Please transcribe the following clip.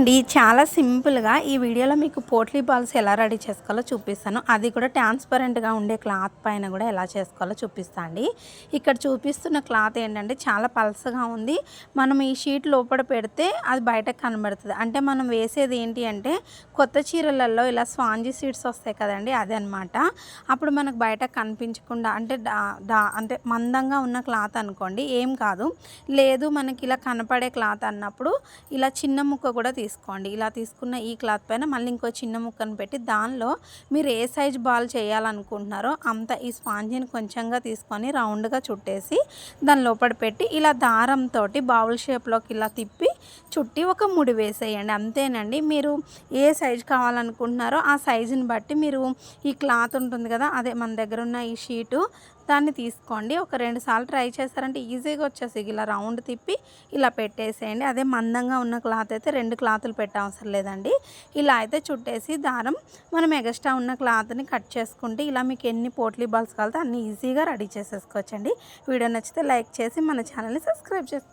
అండి చాలా సింపుల్గా ఈ వీడియోలో మీకు పోట్లీ బాల్స్ ఎలా రెడీ చేసుకోవాలో చూపిస్తాను. అది కూడా ట్రాన్స్పరెంట్గా ఉండే క్లాత్ పైన కూడా ఎలా చేసుకోవాలో చూపిస్తాను అండి. ఇక్కడ చూపిస్తున్న క్లాత్ ఏంటంటే చాలా పలసగా ఉంది. మనం ఈ షీట్ లోపల పెడితే అది బయటకు కనబడుతుంది. అంటే మనం వేసేది ఏంటి అంటే కొత్త చీరలలో ఇలా స్పాంజీ షీట్స్ వస్తాయి కదండి, అదే అనమాట. అప్పుడు మనకు బయట కనిపించకుండా అంటే అంటే మందంగా ఉన్న క్లాత్ అనుకోండి ఏం కాదు. లేదు మనకి ఇలా కనపడే క్లాత్ అన్నప్పుడు ఇలా చిన్న ముక్క కూడా తీసుకోండి. ఇలా తీసుకున్న ఈ క్లాత్ పైన మళ్ళీ ఇంకో చిన్న ముక్కను పెట్టి దానిలో మీరు ఏ సైజ్ బాల్ చేయాలనుకుంటున్నారో అంత ఈ స్పాంజిని కొంచెంగా తీసుకొని రౌండ్గా చుట్టేసి దాని లోపల పెట్టి ఇలా దారంతో బౌల్ షేప్లోకి ఇలా తిప్పి చుట్టి ఒక ముడి వేసేయండి. అంతేనండి. మీరు ఏ సైజ్ కావాలనుకుంటున్నారో ఆ సైజుని బట్టి మీరు ఈ క్లాత్ ఉంటుంది కదా, అదే మన దగ్గర ఉన్న ఈ షీటు దాన్ని తీసుకోండి. ఒక 2 సార్లు ట్రై చేశారంటే ఈజీగా వచ్చేసి ఇలా రౌండ్ తిప్పి ఇలా పెట్టేసేయండి. అదే మందంగా ఉన్న క్లాత్ అయితే 2 క్లాతులు పెట్టవసరం లేదండి. ఇలా అయితే చుట్టేసి దారం మనం ఎక్స్ట్రా ఉన్న క్లాత్ని కట్ చేసుకుంటే ఇలా మీకు ఎన్ని పోట్లీ బాల్స్ కావాలో అన్ని ఈజీగా రెడీ చేసేసుకోవచ్చండి. వీడియో నచ్చితే లైక్ చేసి మన ఛానల్ని సబ్స్క్రైబ్ చేసుకోండి.